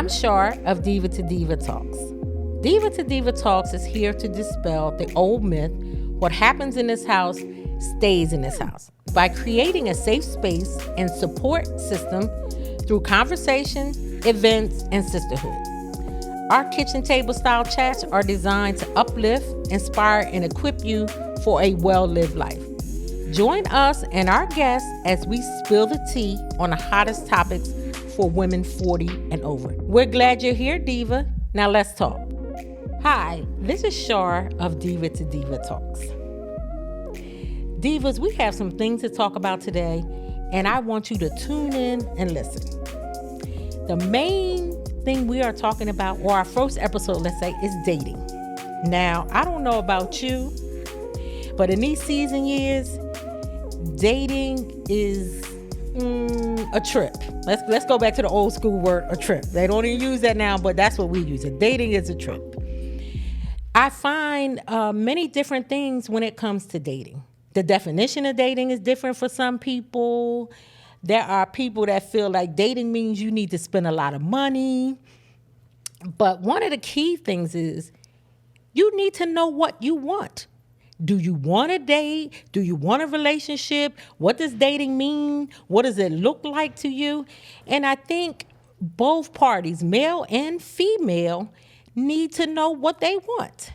I'm Char of DIVA Talks. DIVA Talks is here to dispel the old myth, what happens in this house stays in this house, by creating a safe space and support system through conversation, events, and sisterhood. Our kitchen table style chats are designed to uplift, inspire, and equip you for a well-lived life. Join us and our guests as we spill the tea on the hottest topics for women 40 and over. We're glad you're here, Diva. Now let's talk. Hi, this is Char of DIVA Talks. Divas, we have some things to talk about today, and I want you to tune in and listen. The main thing we are talking about, or our first episode, let's say, is dating. Now, I don't know about you, but in these season years, dating is a trip. Let's go back to the old school word, a trip. They don't even use that now, but that's what we use it. Dating is a trip. I find many different things when it comes to dating. The definition of dating is different for some people. There are people that feel like dating means you need to spend a lot of money. But one of the key things is you need to know what you want. Do you want a date? Do you want a relationship? What does dating mean? What does it look like to you? And I think both parties, male and female, need to know what they want.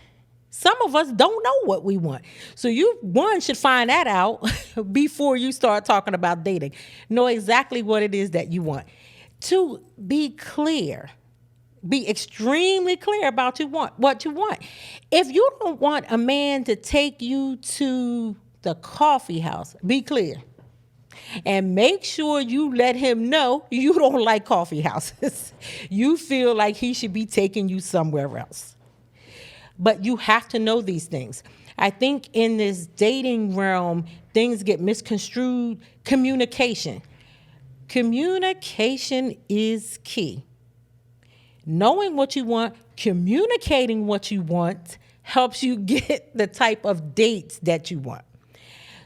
Some of us don't know what we want. So one should find that out before you start talking about dating. Know exactly what it is that you want. Two, be clear. Be extremely clear about what you want. If you don't want a man to take you to the coffee house, be clear. And make sure you let him know you don't like coffee houses. You feel like he should be taking you somewhere else. But you have to know these things. I think in this dating realm, things get misconstrued. Communication. Communication is key. Knowing what you want, communicating what you want helps you get the type of dates that you want.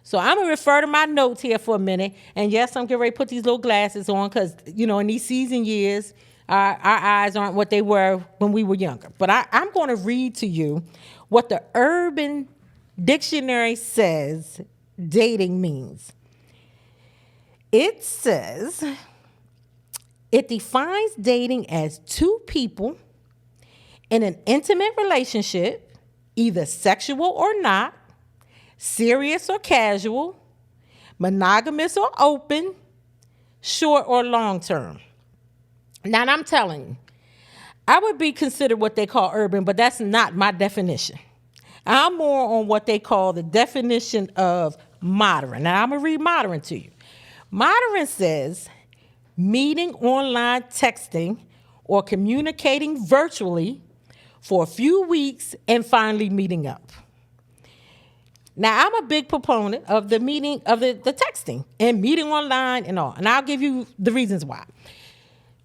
So I'm going to refer to my notes here for a minute. And yes, I'm getting ready to put these little glasses on because, in these season years, our eyes aren't what they were when we were younger. But I'm going to read to you what the Urban Dictionary says dating means. It says, it defines dating as two people in an intimate relationship, either sexual or not, serious or casual, monogamous or open, short or long term. Now, I'm telling you, I would be considered what they call urban, but that's not my definition. I'm more on what they call the definition of modern. Now, I'm going to read modern to you. Modern says meeting online, texting, or communicating virtually for a few weeks and finally meeting up. Now, I'm a big proponent of the meeting, of the texting and meeting online and all. And I'll give you the reasons why.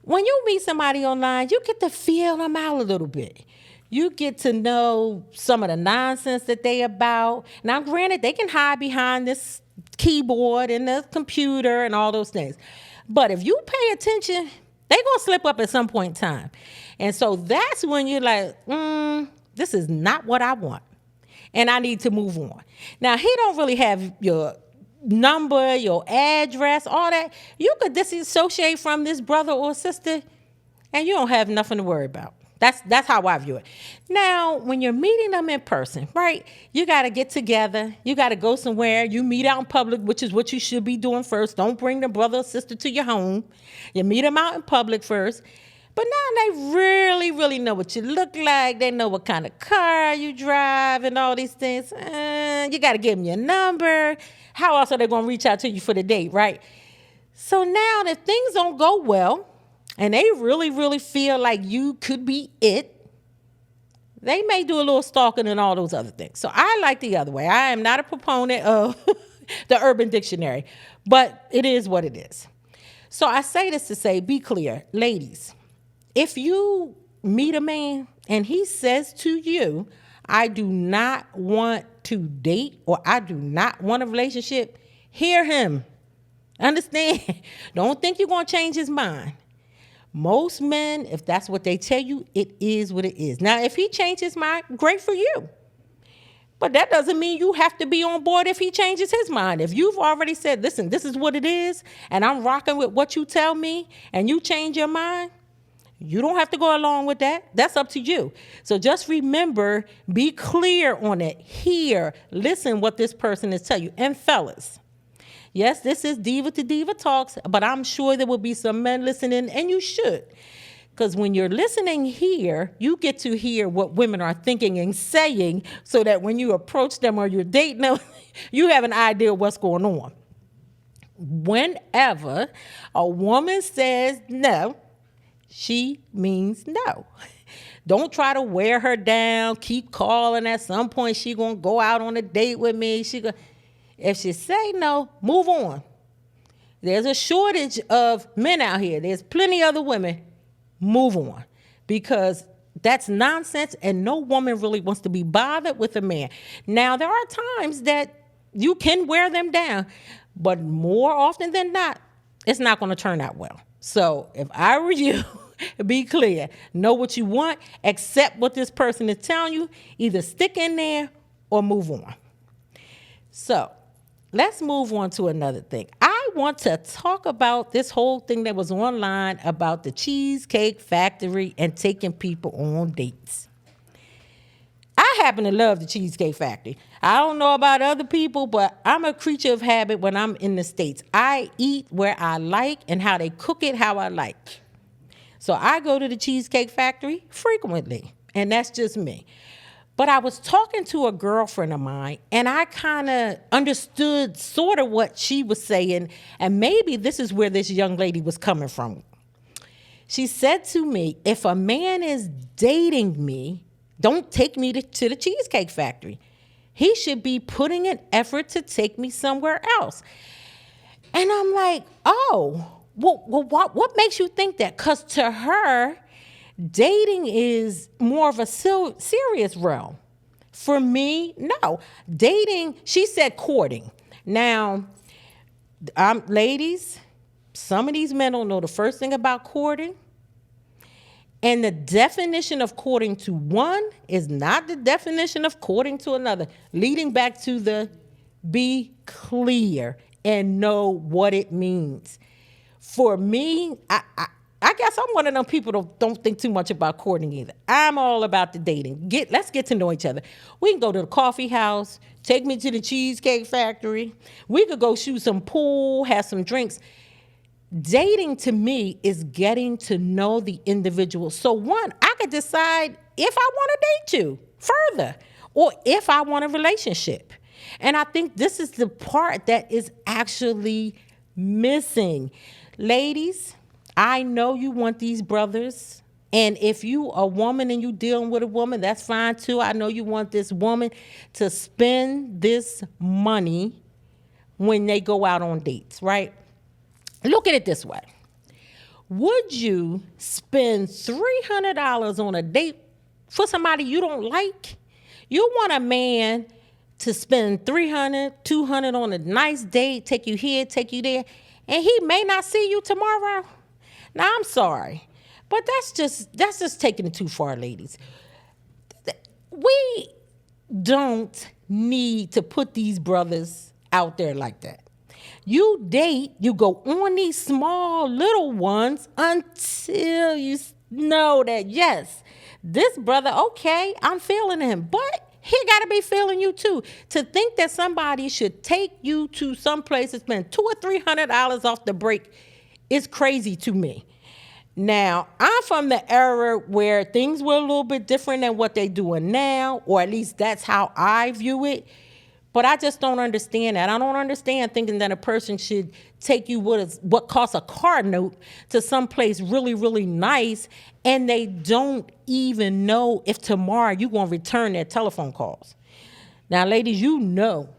When you meet somebody online, you get to feel them out a little bit. You get to know some of the nonsense that they about. Now, granted, they can hide behind this keyboard and the computer and all those things. But if you pay attention, they're going to slip up at some point in time. And so that's when you're like, this is not what I want. And I need to move on. Now, he don't really have your number, your address, all that. You could disassociate from this brother or sister, and you don't have nothing to worry about. That's how I view it. Now, when you're meeting them in person, right, you got to get together. You got to go somewhere. You meet out in public, which is what you should be doing first. Don't bring the brother or sister to your home. You meet them out in public first. But now they really, really know what you look like. They know what kind of car you drive and all these things. You got to give them your number. How else are they going to reach out to you for the date, right? So now if things don't go well and they really, really feel like you could be it, they may do a little stalking and all those other things. So I like the other way. I am not a proponent of the Urban Dictionary, but it is what it is. So I say this to say, be clear, ladies. If you meet a man and he says to you, I do not want to date or I do not want a relationship, hear him. Understand? Don't think you're going to change his mind. Most men, if that's what they tell you, it is what it is. Now, if he changed his mind, great for you. But that doesn't mean you have to be on board if he changes his mind. If you've already said, listen, this is what it is, and I'm rocking with what you tell me, and you change your mind, you don't have to go along with that. That's up to you. So just remember, be clear on it. Hear, listen what this person is telling you. And fellas, yes, this is Diva to Diva Talks, but I'm sure there will be some men listening, and you should. Because when you're listening here, you get to hear what women are thinking and saying so that when you approach them or you're dating them, you have an idea of what's going on. Whenever a woman says no, she means no. Don't try to wear her down. Keep calling. At some point, she going to go out on a date with me. If she say no, move on. There's a shortage of men out here. There's plenty of other women. Move on, because that's nonsense, and no woman really wants to be bothered with a man. Now, there are times that you can wear them down, but more often than not, it's not going to turn out well. So if I were you, be clear. Know what you want, accept what this person is telling you, either stick in there or move on. So let's move on to another thing. I want to talk about this whole thing that was online about the Cheesecake Factory and taking people on dates. I happen to love the Cheesecake Factory. I don't know about other people, but I'm a creature of habit when I'm in the States. I eat where I like and how they cook it, how I like. So I go to the Cheesecake Factory frequently, and that's just me. But I was talking to a girlfriend of mine, and I kind of understood sort of what she was saying, and maybe this is where this young lady was coming from. She said to me, if a man is dating me, don't take me to the Cheesecake Factory. He should be putting an effort to take me somewhere else. And I'm like, oh, well what makes you think that? Because to her, dating is more of a serious realm. For me, no. Dating, she said courting. Now, ladies, some of these men don't know the first thing about courting. And the definition of courting to one is not the definition of courting to another. Leading back to the be clear and know what it means. For me, I guess I'm one of them people that don't think too much about courting either. I'm all about the dating. Let's get to know each other. We can go to the coffee house, take me to the Cheesecake Factory. We could go shoot some pool, have some drinks. Dating to me is getting to know the individual. So one, I could decide if I want to date you further or if I want a relationship. And I think this is the part that is actually missing. Ladies, I know you want these brothers. And if you a woman and you dealing with a woman, that's fine too. I know you want this woman to spend this money when they go out on dates, right? Look at it this way. Would you spend $300 on a date for somebody you don't like? You want a man to spend $300, $200 on a nice date, take you here, take you there, and he may not see you tomorrow? Now, I'm sorry, but that's just taking it too far, ladies. We don't need to put these brothers out there like that. You date, you go on these small little ones until you know that, yes, this brother, okay, I'm feeling him, but he got to be feeling you too. To think that somebody should take you to some place and spend $200 or $300 off the break is crazy to me. Now, I'm from the era where things were a little bit different than what they're doing now, or at least that's how I view it. But I just don't understand that. I don't understand thinking that a person should take you what costs a car note to someplace really, really nice, and they don't even know if tomorrow you're going to return their telephone calls. Now, ladies, you know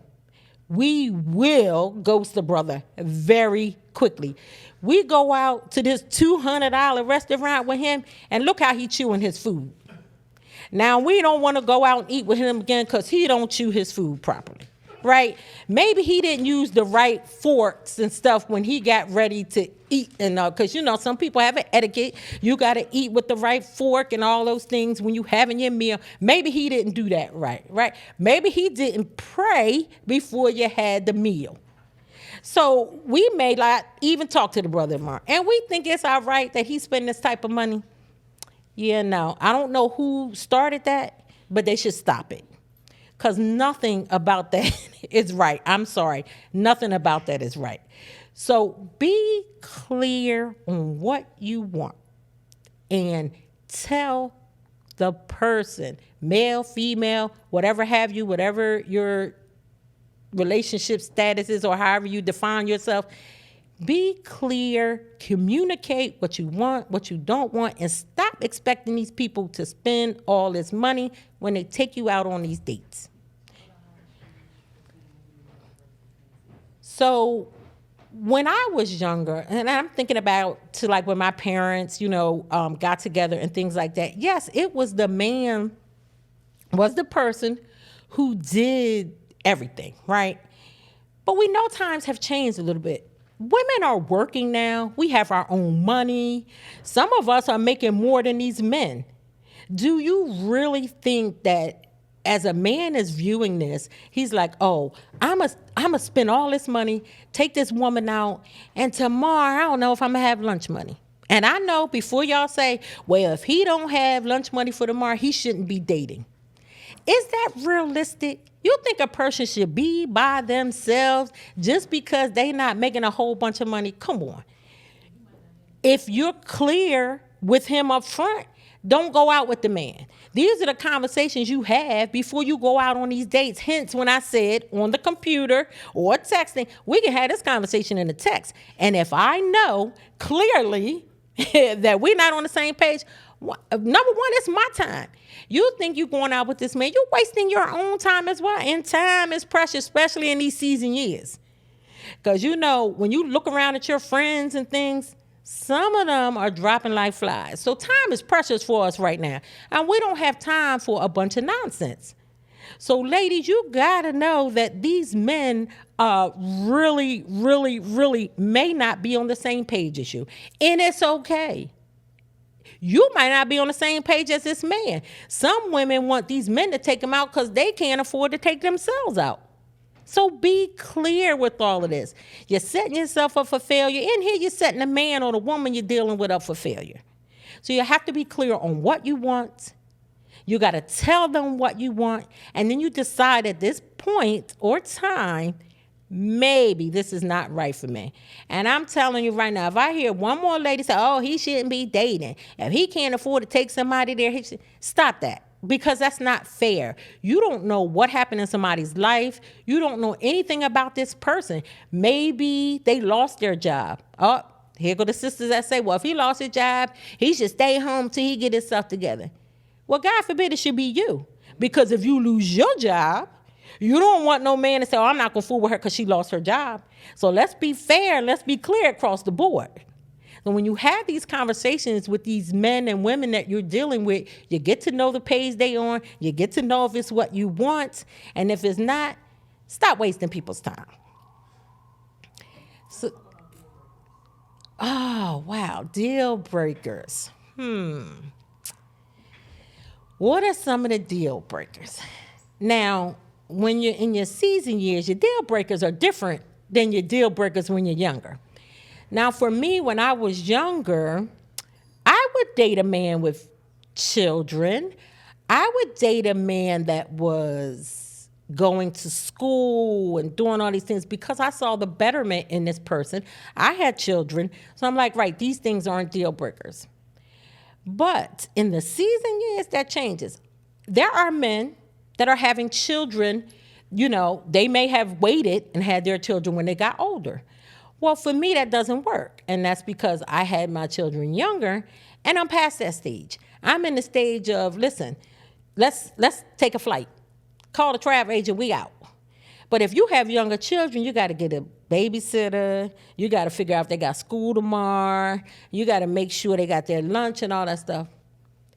we will ghost a brother very quickly. We go out to this $200 restaurant with him, and look how he chewing his food. Now, we don't want to go out and eat with him again because he don't chew his food properly. right? Maybe he didn't use the right forks and stuff when he got ready to eat, and because some people have an etiquette. You got to eat with the right fork and all those things when you having your meal. Maybe he didn't do that right? Maybe he didn't pray before you had the meal. So we may like even talk to the brother-in-law, and we think it's all right that he spend this type of money. Yeah, no, I don't know who started that, but they should stop it. Because nothing about that is right. I'm sorry. Nothing about that is right. So be clear on what you want and tell the person, male, female, whatever have you, whatever your relationship status is or however you define yourself, be clear, communicate what you want, what you don't want, and stop expecting these people to spend all this money when they take you out on these dates. So when I was younger, and I'm thinking about to like when my parents, got together and things like that. Yes, it was the man was the person who did everything, right? But we know times have changed a little bit. Women are working now. We have our own money. Some of us are making more than these men. Do you really think that as a man is viewing this, he's like, oh, I'm a spend all this money, take this woman out, and tomorrow I don't know if I'm going to have lunch money. And I know before y'all say, well, if he don't have lunch money for tomorrow, he shouldn't be dating. Is that realistic? You think a person should be by themselves just because they not making a whole bunch of money? Come on. If you're clear with him up front, don't go out with the man. These are the conversations you have before you go out on these dates. Hence, when I said on the computer or texting, we can have this conversation in the text. And if I know clearly that we're not on the same page, number one, it's my time. You think you're going out with this man, you're wasting your own time as well. And time is precious, especially in these season years. Because when you look around at your friends and things, some of them are dropping like flies. So time is precious for us right now. And we don't have time for a bunch of nonsense. So ladies, you got to know that these men really, really, really may not be on the same page as you. And it's okay. You might not be on the same page as this man. Some women want these men to take them out because they can't afford to take themselves out. So be clear with all of this. You're setting yourself up for failure. In here, you're setting a man or the woman you're dealing with up for failure. So you have to be clear on what you want. You got to tell them what you want. And then you decide at this point or time, maybe this is not right for me. And I'm telling you right now, if I hear one more lady say, oh, he shouldn't be dating, if he can't afford to take somebody there, stop that. Because that's not fair. You don't know what happened in somebody's life. You don't know anything about this person. Maybe they lost their job. Oh, here go the sisters that say, well, if he lost his job, he should stay home till he get himself together. Well, God forbid it should be you. Because if you lose your job, you don't want no man to say, oh, I'm not going to fool with her because she lost her job. So let's be fair. Let's be clear across the board. So when you have these conversations with these men and women that you're dealing with, you get to know the page they on. You get to know if it's what you want. And if it's not, stop wasting people's time. So, oh, wow. Deal breakers. What are some of the deal breakers? Now, when you're in your season years, your deal breakers are different than your deal breakers when you're younger. Now, for me, when I was younger, I would date a man with children. I would date a man that was going to school and doing all these things because I saw the betterment in this person. I had children. So I'm like, right, these things aren't deal breakers. But in the season years, that changes. There are men that are having children, they may have waited and had their children when they got older. Well, for me, that doesn't work. And that's because I had my children younger and I'm past that stage. I'm in the stage of, listen, let's take a flight. Call the travel agent, we out. But if you have younger children, you got to get a babysitter. You got to figure out if they got school tomorrow. You got to make sure they got their lunch and all that stuff.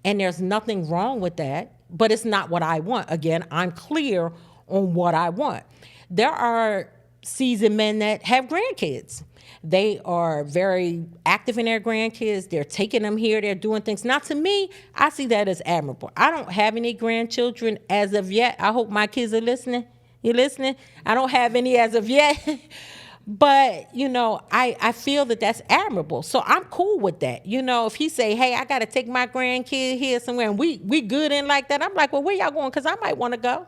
And there's nothing wrong with that, but it's not what I want. Again, I'm clear on what I want. There are seasoned men that have grandkids. They are very active in their grandkids. They're taking them here. They're doing things. Now, to me, I see that as admirable. I don't have any grandchildren as of yet. I hope my kids are listening. You listening? I don't have any as of yet. But, I feel that that's admirable. So I'm cool with that. If he say, hey, I got to take my grandkid here somewhere and we good in like that, I'm like, well, where y'all going? Because I might want to go.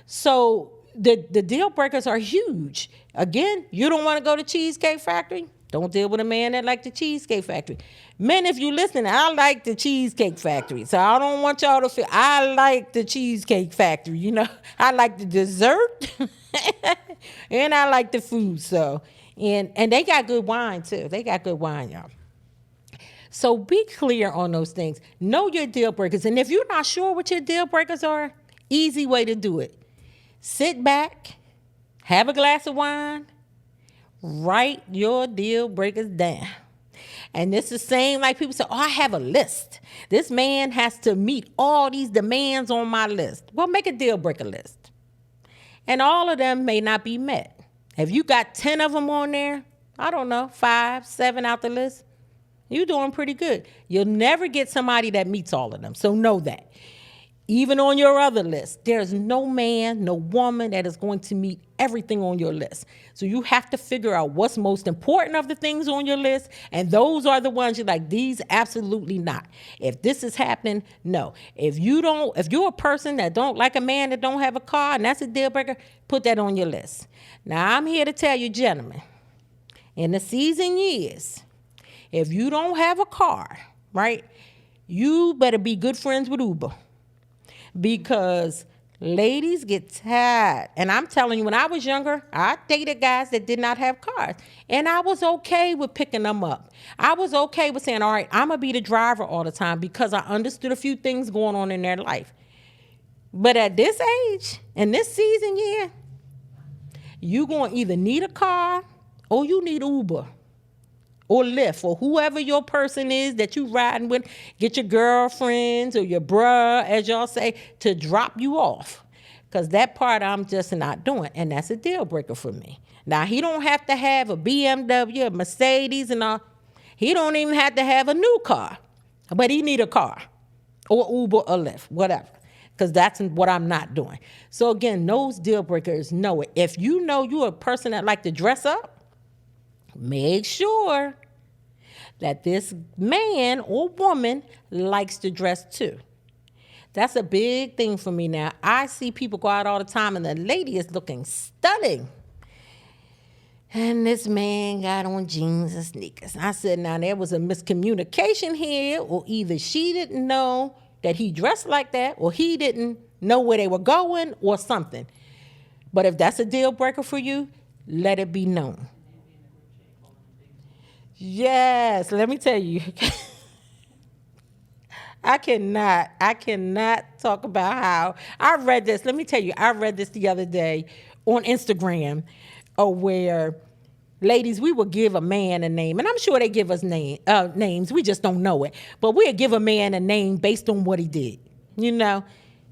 So the deal breakers are huge. Again, you don't want to go to Cheesecake Factory? Don't deal with a man that like the Cheesecake Factory. Men, if you listen, I like the Cheesecake Factory. So I don't want y'all to feel, I like the Cheesecake Factory. I like the dessert and I like the food. So, and they got good wine too. They got good wine, y'all. So be clear on those things. Know your deal breakers. And if you're not sure what your deal breakers are, easy way to do it. Sit back, have a glass of wine, write your deal breakers down. And this is the same like people say, oh, I have a list. This man has to meet all these demands on my list. Well, make a deal breaker list. And all of them may not be met. If you got 10 of them on there, I don't know, 5, 7 out the list, you're doing pretty good. You'll never get somebody that meets all of them. So know that. Even on your other list, there's no man, no woman that is going to meet everything on your list. So you have to figure out what's most important of the things on your list. And those are the ones you're like, these absolutely not. If this is happening, no. If you're a person that don't like a man that don't have a car and that's a deal breaker, put that on your list. Now I'm here to tell you, gentlemen, in the season years, if you don't have a car, right, you better be good friends with Uber. Because ladies get tired. And I'm telling you, when I was younger, I dated guys that did not have cars. And I was okay with picking them up. I was okay with saying, all right, I'm going to be the driver all the time because I understood a few things going on in their life. But at this age, in this season year, you're going to either need a car or you need Uber. Or Lyft, or whoever your person is that you riding with. Get your girlfriends or your bruh, as y'all say, to drop you off. Because that part I'm just not doing. And that's a deal breaker for me. Now, he don't have to have a BMW, a Mercedes, and all. He don't even have to have a new car. But he need a car. Or Uber or Lyft, whatever. Because that's what I'm not doing. So again, those deal breakers know it. If you know you're a person that like to dress up, make sure that this man or woman likes to dress too. That's a big thing for me now. I see people go out all the time and the lady is looking stunning. And this man got on jeans and sneakers. I said, now there was a miscommunication here, or either she didn't know that he dressed like that, or he didn't know where they were going, or something. But if that's a deal breaker for you, let it be known. Yes, let me tell you. I cannot talk about how I read this. Let me tell you, I read this the other day on Instagram where ladies, we will give a man a name. And I'm sure they give us names. We just don't know it. But we'll give a man a name based on what he did.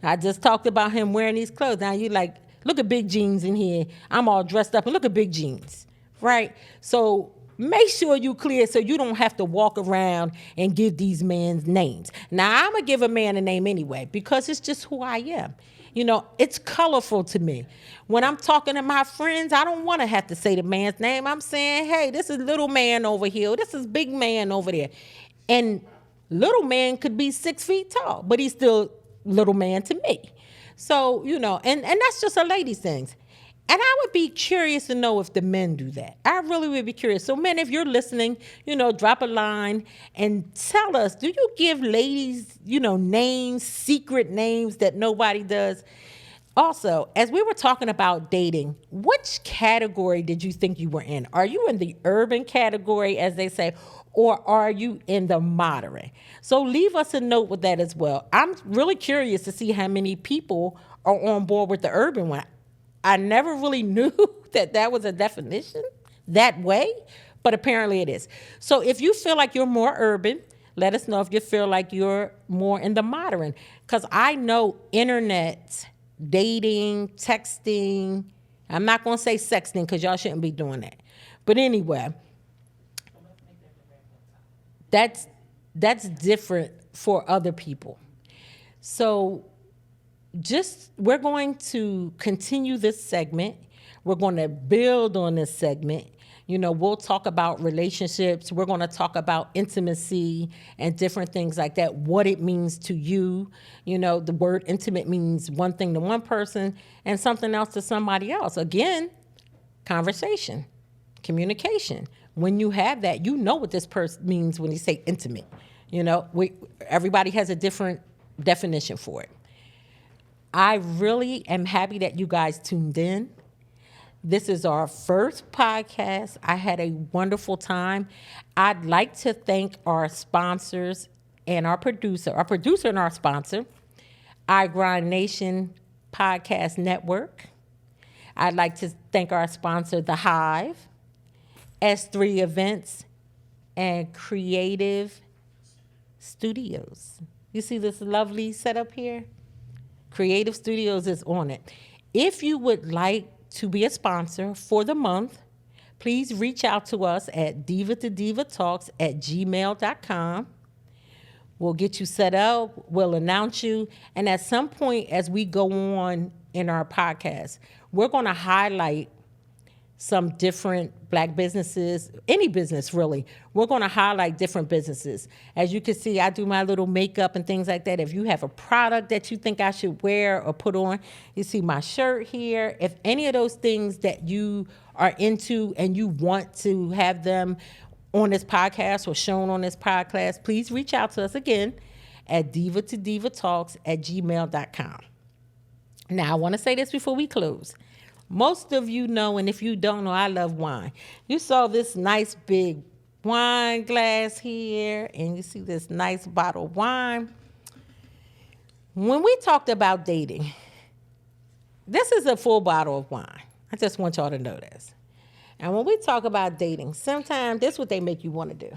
I just talked about him wearing these clothes. Now you like, look at Big Jeans in here. I'm all dressed up and look at Big Jeans, right? So make sure you clear so you don't have to walk around and give these men's names. Now, I'm going to give a man a name anyway because it's just who I am. It's colorful to me. When I'm talking to my friends, I don't want to have to say the man's name. I'm saying, hey, this is little man over here. This is big man over there. And little man could be 6 feet tall, but he's still little man to me. So, and that's just a lady's thing. And I would be curious to know if the men do that. I really would be curious. So men, if you're listening, drop a line and tell us, do you give ladies, names, secret names that nobody does? Also, as we were talking about dating, which category did you think you were in? Are you in the urban category, as they say, or are you in the modern? So leave us a note with that as well. I'm really curious to see how many people are on board with the urban one. I never really knew that was a definition that way, but apparently it is. So if you feel like you're more urban, let us know if you feel like you're more in the modern. Because I know internet, dating, texting, I'm not going to say sexting because y'all shouldn't be doing that. But anyway, that's different for other people. So we're going to continue this segment. We're going to build on this segment. We'll talk about relationships. We're going to talk about intimacy and different things like that, what it means to you. The word intimate means one thing to one person and something else to somebody else. Again, conversation, communication. When you have that, what this person means when you say intimate. Everybody has a different definition for it. I really am happy that you guys tuned in. This is our first podcast. I had a wonderful time. I'd like to thank our sponsors and our producer and our sponsor, iGrind Nation Podcast Network. I'd like to thank our sponsor, The Hive, S3 Events, and Creative Studios. You see this lovely setup here? Creative Studios is on it. If you would like to be a sponsor for the month, please reach out to us at diva2divatalks@gmail.com. We'll get you set up. We'll announce you. And at some point as we go on in our podcast, we're going to highlight some different Black businesses, any business really. We're going to highlight different businesses. As you can see, I do my little makeup and things like that. If you have a product that you think I should wear or put on, you see my shirt here. If any of those things that you are into and you want to have them on this podcast or shown on this podcast, please reach out to us again at diva2divatalks@gmail.com. Now, I want to say this before we close. Most of you know, and if you don't know, I love wine. You saw this nice big wine glass here, and you see this nice bottle of wine. When we talked about dating, this is a full bottle of wine. I just want y'all to know this. And when we talk about dating, sometimes this is what they make you want to do.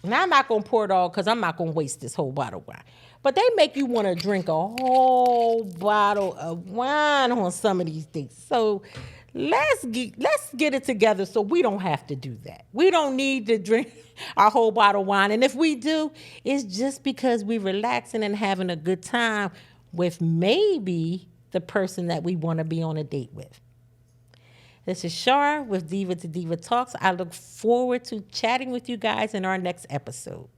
Now, I'm not going to pour it all because I'm not going to waste this whole bottle of wine. But they make you want to drink a whole bottle of wine on some of these dates. So let's get it together so we don't have to do that. We don't need to drink our whole bottle of wine. And if we do, it's just because we're relaxing and having a good time with maybe the person that we want to be on a date with. This is Char with Diva to Diva Talks. I look forward to chatting with you guys in our next episode.